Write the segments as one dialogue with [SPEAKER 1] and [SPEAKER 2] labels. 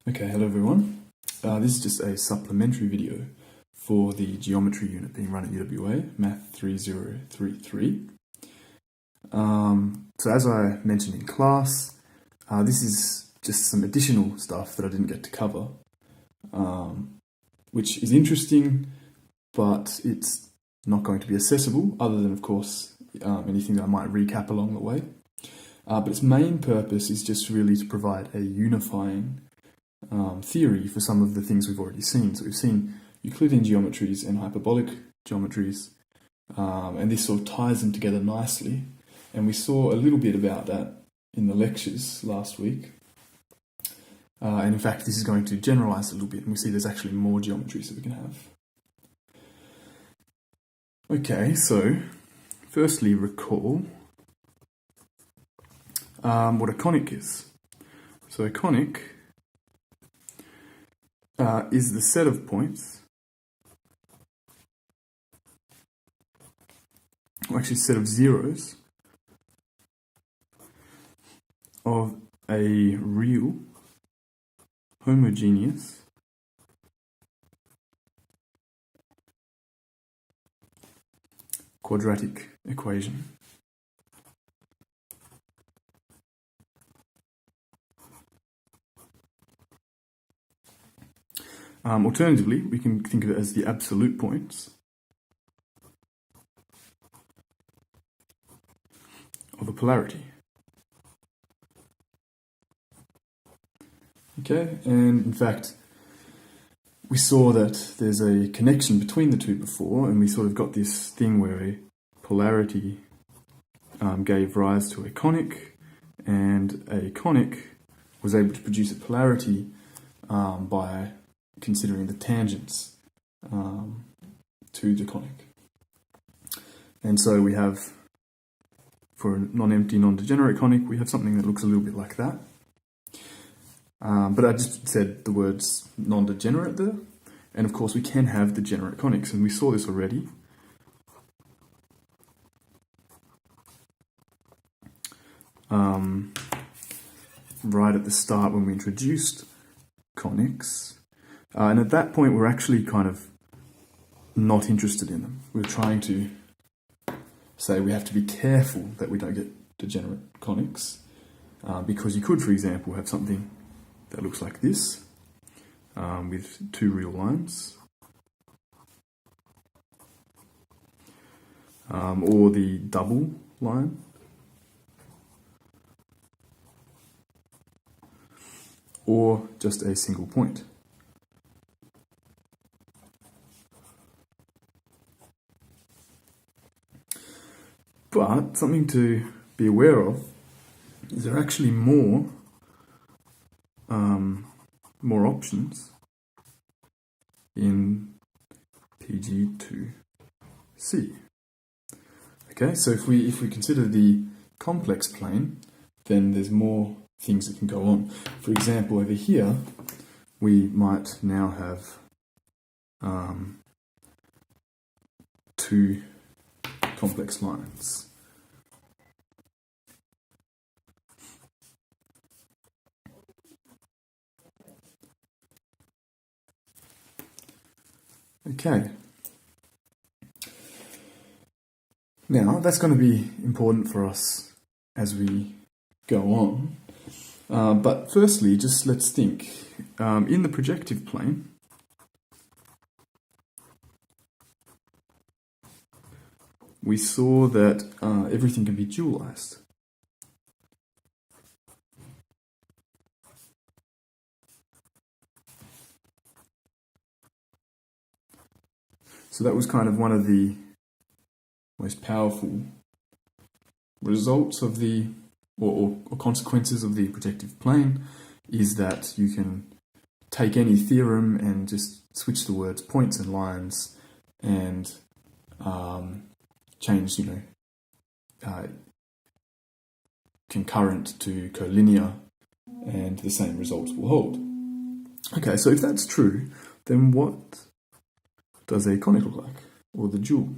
[SPEAKER 1] Okay, hello everyone. This is just a supplementary video for the geometry unit being run at UWA, Math 3033. So as I mentioned in class, this is just some additional stuff that I didn't get to cover, which is interesting, but it's not going to be accessible other than, of course, anything that I might recap along the way. But its main purpose is just really to provide a unifying theory for some of the things we've already seen. So we've seen Euclidean geometries and hyperbolic geometries, and this sort of ties them together nicely. And we saw a little bit about that in the lectures last week. And in fact, this is going to generalize a little bit, and we see there's actually more geometries that we can have. Okay, so firstly, recall what a conic is. So a conic is the set of points, or actually set of zeros, of a real homogeneous quadratic equation. Alternatively, we can think of it as the absolute points of a polarity. Okay, and in fact, we saw that there's a connection between the two before, and we sort of got this thing where a polarity gave rise to a conic, and a conic was able to produce a polarity by considering the tangents to the conic. And so we have, for a non-empty, non-degenerate conic, we have something that looks a little bit like that. But I just said the words non-degenerate there, and of course we can have degenerate conics, and we saw this already. Right at the start when we introduced conics. And at that point, we're actually kind of not interested in them. We're trying to say we have to be careful that we don't get degenerate conics, because you could, for example, have something that looks like this, with two real lines, or the double line, or just a single point. But something to be aware of is there are actually more options in PG2C. Okay, so if we consider the complex plane, then there's more things that can go on. For example, over here, we might now have two complex lines. Okay. Now, that's going to be important for us as we go on. But firstly, just let's think. In the projective plane, we saw that everything can be dualized. So that was kind of one of the most powerful results of the, or consequences of the projective plane, is that you can take any theorem and just switch the words points and lines and change, concurrent to collinear, and the same results will hold. Okay, so if that's true, then what does a conic look like, or the dual?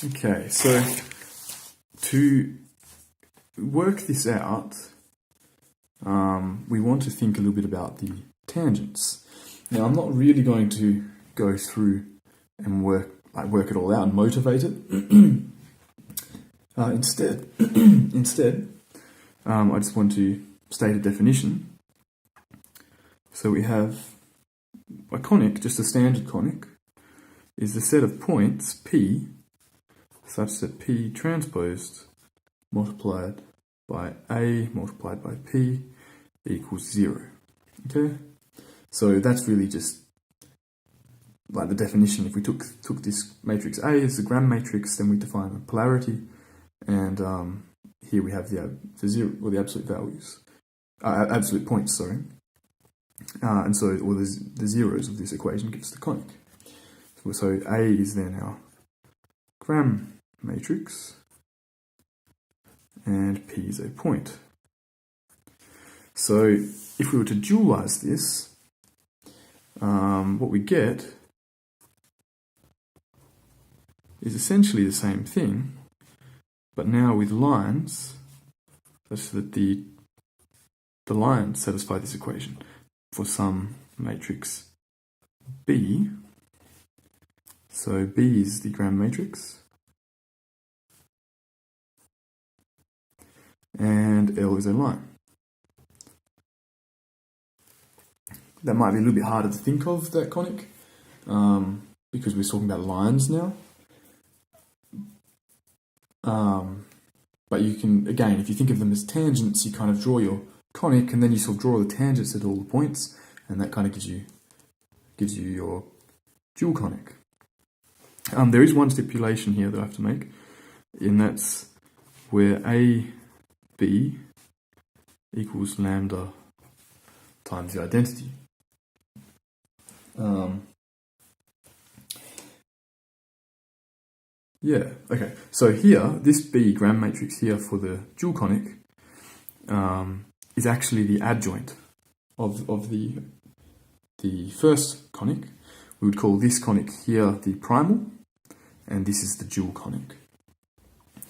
[SPEAKER 1] Okay, so to work this out, we want to think a little bit about the tangents. Now, I'm not really going to go through and work it all out and motivate it. Instead, I just want to state a definition. So we have a conic, just a standard conic, is the set of points P such that P transposed multiplied by A multiplied by P equals 0. Okay? So that's really just like the definition. If we took this matrix A as the gram matrix, then we define the polarity, and here we have the zero, or the absolute values, absolute points, sorry. And so all the zeros of this equation gives the conic. So A is then our gram matrix, and P is a point. So if we were to dualize this, what we get is essentially the same thing, but now with lines such that the lines satisfy this equation for some matrix B. So B is the gram matrix, and L is a line. That might be a little bit harder to think of, that conic, because we're talking about lines now. But you can, again, if you think of them as tangents, you kind of draw your conic, and then you sort of draw the tangents at all the points, and that kind of gives you your dual conic. There is one stipulation here that I have to make, and that's where AB equals lambda times the identity. Yeah, okay. So here, this B gram matrix here for the dual conic is actually the adjoint of the first conic. We would call this conic here the primal, and this is the dual conic.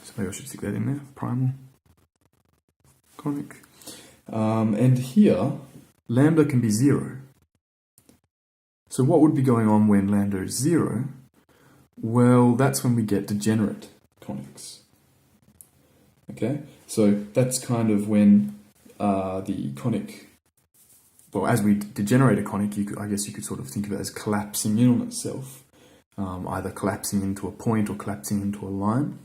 [SPEAKER 1] So maybe I should stick that in there, primal conic. And here, lambda can be 0. So what would be going on when lambda is 0? Well, that's when we get degenerate conics. Okay, so that's kind of when the conic, well, as we degenerate a conic, I guess you could sort of think of it as collapsing in on itself, either collapsing into a point or collapsing into a line.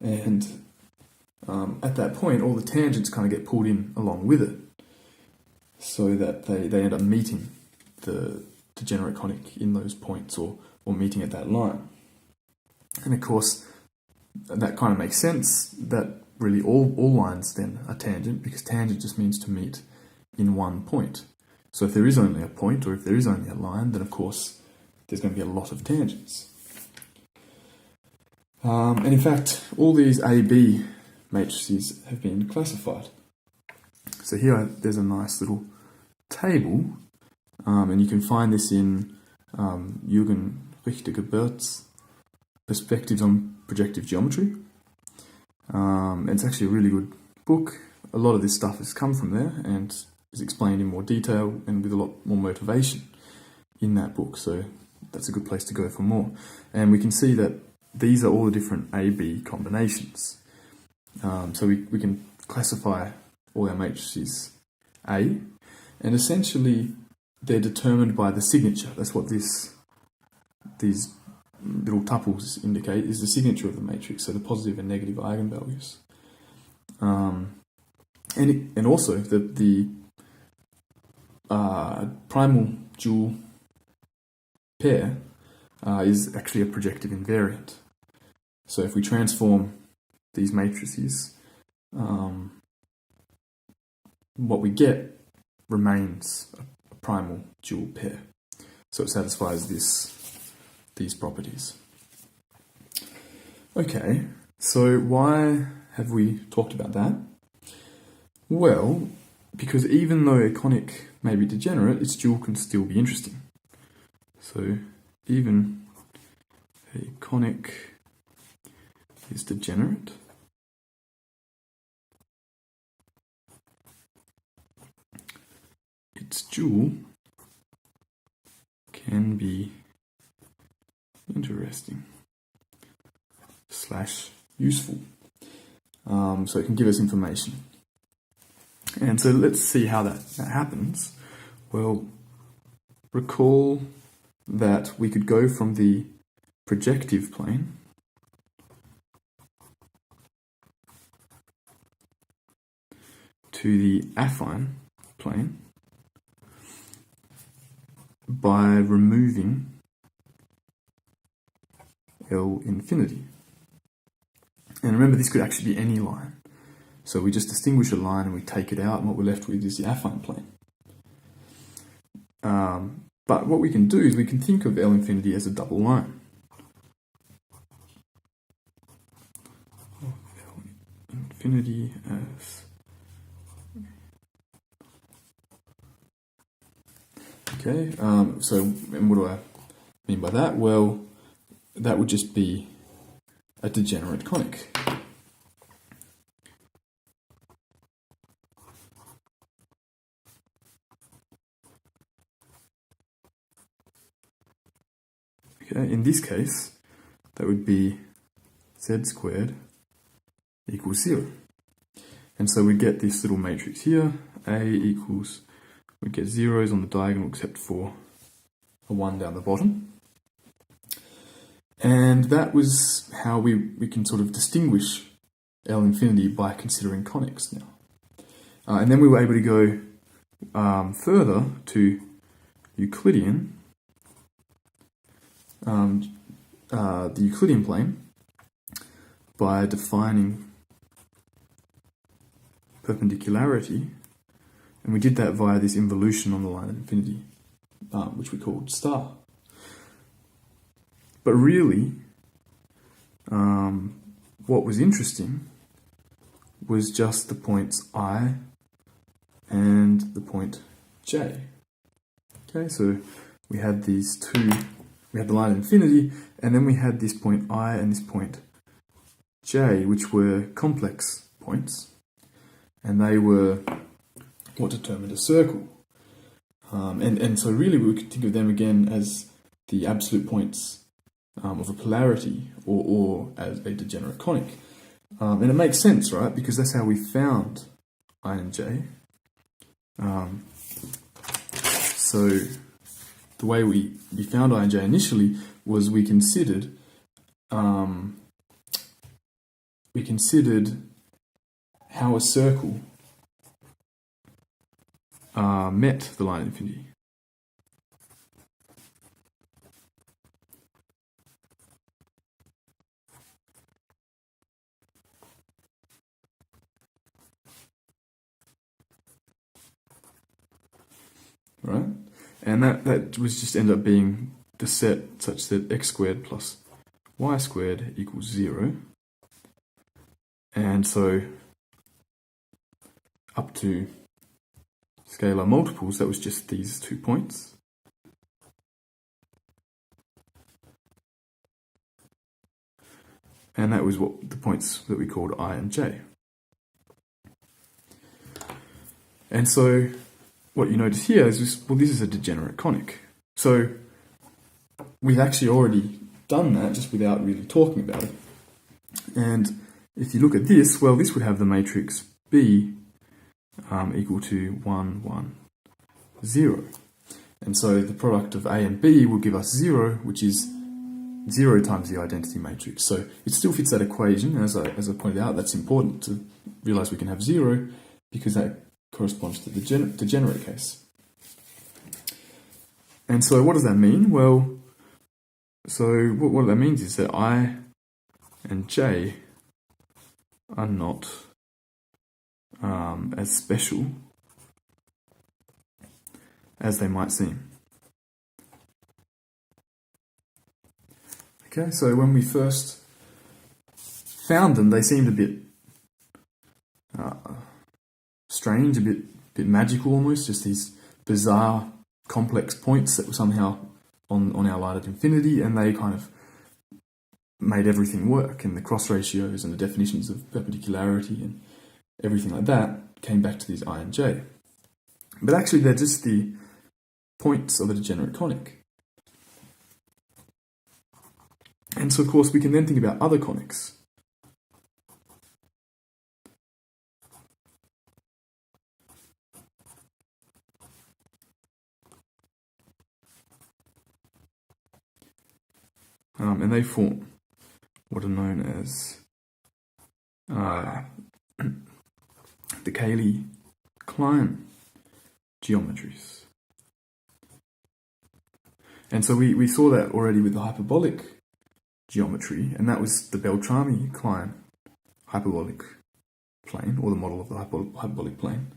[SPEAKER 1] And at that point, all the tangents kind of get pulled in along with it, so that they end up meeting the degenerate conic in those points, or meeting at that line. And of course, that kind of makes sense, that really all lines then are tangent, because tangent just means to meet in one point. So if there is only a point, or if there is only a line, then of course there's going to be a lot of tangents. And in fact, all these AB matrices have been classified. So here there's a nice little table, and you can find this in Jürgen Richter-Gebert's Perspectives on Projective Geometry. It's actually a really good book. A lot of this stuff has come from there and is explained in more detail and with a lot more motivation in that book, so that's a good place to go for more. And we can see that these are all the different AB combinations. So we can classify all our matrices A, and essentially they're determined by the signature. That's what these little tuples indicate, is the signature of the matrix, so the positive and negative eigenvalues. And also that the primal-dual pair is actually a projective invariant. So if we transform these matrices, what we get remains a primal-dual pair. So it satisfies these properties. Okay, so why have we talked about that? Well, because even though a conic may be degenerate, its dual can still be interesting. So even a conic is degenerate, its dual can be interesting / useful. So it can give us information. And so let's see how that happens. Well, recall that we could go from the projective plane to the affine plane by removing L infinity. And remember, this could actually be any line. So we just distinguish a line and we take it out, and what we're left with is the affine plane. But what we can do is we can think of L infinity as a double line. L infinity as... Okay, so and what do I mean by that? Well, that would just be a degenerate conic. Okay, in this case, that would be z squared equals 0. And so we get this little matrix here, A equals, we get zeros on the diagonal except for a 1 down the bottom. And that was how we can sort of distinguish L infinity by considering conics now. And then we were able to go further to Euclidean, the Euclidean plane, by defining perpendicularity, and we did that via this involution on the line of infinity, which we called star. But really, what was interesting was just the points I and the point J. Okay, so we had these two, we had the line of infinity, and then we had this point I and this point J, which were complex points, and they were what determined a circle. And so really we could think of them again as the absolute points of a polarity, or as a degenerate conic. And it makes sense, right? Because that's how we found I and J. So the way we found I and J initially was we considered how a circle met the line of infinity. Right? And that was just end up being the set such that x squared plus y squared equals 0. And so up to scalar multiples, that was just these 2 points. And that was what the points that we called I and J. And so what you notice here is this, well, this is a degenerate conic. So we've actually already done that just without really talking about it. And if you look at this, well, this would have the matrix B equal to 1, 1, 0. And so the product of A and B will give us 0, which is 0 times the identity matrix. So it still fits that equation. As I pointed out, that's important to realize we can have 0 because that corresponds to the degenerate case. And so what does that mean? Well, so what that means is that I and J are not as special as they might seem. Okay, so when we first found them, they seemed a bit strange, a bit magical almost, just these bizarre complex points that were somehow on our line of infinity, and they kind of made everything work, and the cross ratios and the definitions of perpendicularity and everything like that came back to these I and j. But actually they're just the points of a degenerate conic. And so of course we can then think about other conics. And they form what are known as the Caley-Klein geometries. And so we saw that already with the hyperbolic geometry, and that was the Beltrami-Klein hyperbolic plane, or the model of the hyperbolic plane.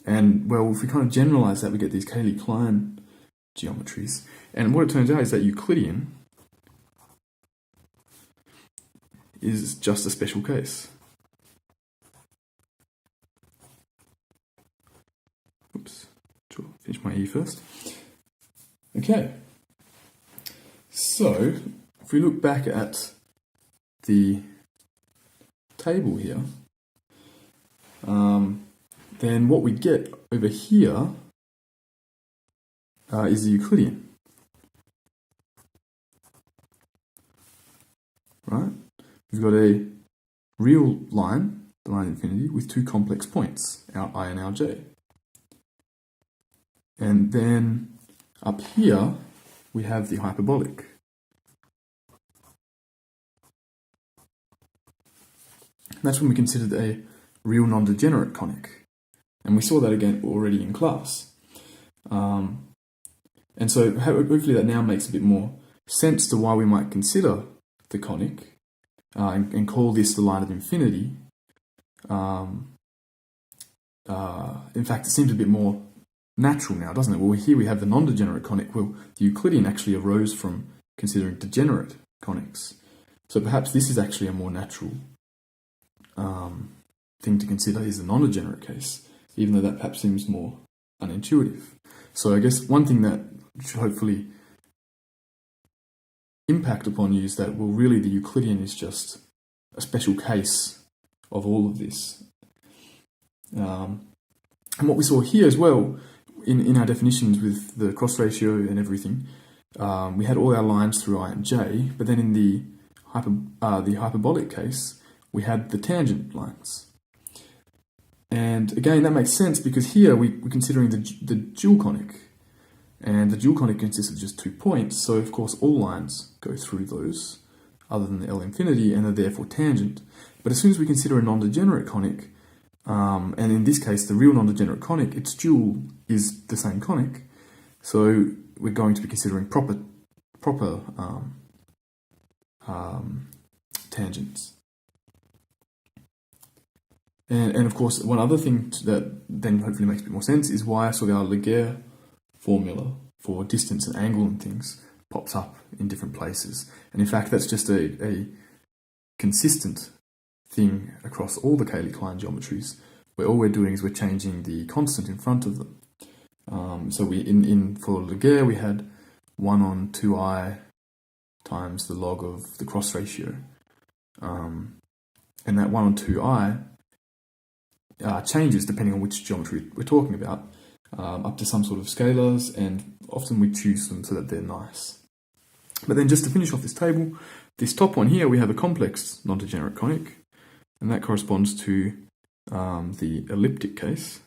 [SPEAKER 1] And well, if we kind of generalize that, we get these Caley-Klein geometries. And what it turns out is that Euclidean is just a special case. Oops, sure, finish my E first. Okay, so if we look back at the table here, then what we get over here is the Euclidean, right? We've got a real line, the line of infinity, with two complex points, our I and our j. And then up here, we have the hyperbolic. And that's when we considered a real non-degenerate conic. And we saw that again already in class. And so hopefully that now makes a bit more sense to why we might consider the conic and call this the line of infinity. In fact, it seems a bit more natural now, doesn't it? Well, here we have the non-degenerate conic. Well, the Euclidean actually arose from considering degenerate conics. So perhaps this is actually a more natural thing to consider, is the non-degenerate case, even though that perhaps seems more unintuitive. So I guess one thing that should hopefully impact upon you is that, well, really the Euclidean is just a special case of all of this. And what we saw here as well, in our definitions with the cross ratio and everything, we had all our lines through I and j, but then in the hyperbolic case, we had the tangent lines. And again, that makes sense because here we're considering the dual conic, and the dual conic consists of just 2 points, so of course all lines go through those, other than the L infinity, and are therefore tangent. But as soon as we consider a non-degenerate conic, and in this case the real non-degenerate conic, its dual is the same conic, so we're going to be considering proper tangents. And of course, one other thing that then hopefully makes a bit more sense is why sort of our Laguerre formula for distance and angle and things pops up in different places. And in fact, that's just a consistent thing across all the Caley-Klein geometries, where all we're doing is we're changing the constant in front of them. So for Laguerre, we had 1 on 2i times the log of the cross ratio. And that 1 on 2i changes depending on which geometry we're talking about, up to some sort of scalars, and often we choose them so that they're nice. But then just to finish off this table, this top one here, we have a complex non-degenerate conic, and that corresponds to the elliptic case.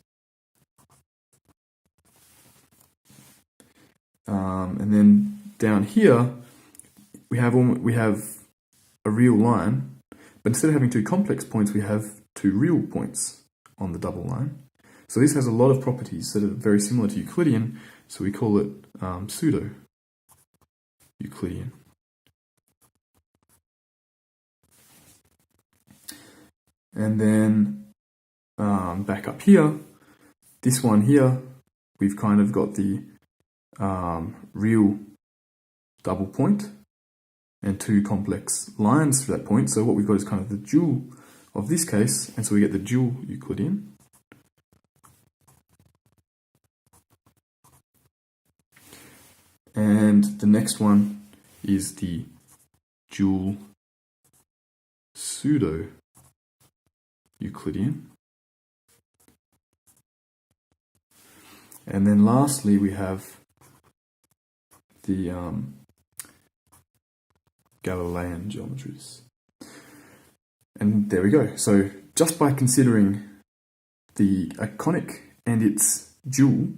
[SPEAKER 1] And then down here, we have a real line, but instead of having 2 complex points, we have 2 real points on the double line. So this has a lot of properties that are very similar to Euclidean, so we call it pseudo-Euclidean. And then back up here, this one here, we've kind of got the real double point and 2 complex lines for that point. So what we've got is kind of the dual of this case, and so we get the dual Euclidean. And the next one is the dual pseudo-Euclidean. And then lastly, we have the Galilean geometries. And there we go. So just by considering a conic and its dual,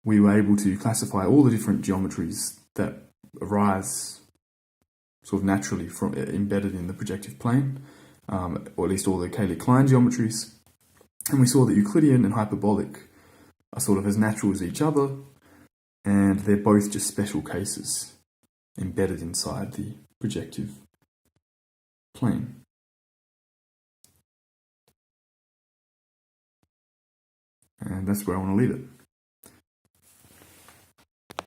[SPEAKER 1] we were able to classify all the different geometries that arise sort of naturally from embedded in the projective plane, or at least all the Caley-Klein geometries. And we saw that Euclidean and hyperbolic are sort of as natural as each other, and they're both just special cases embedded inside the projective plane. And that's where I want to leave it.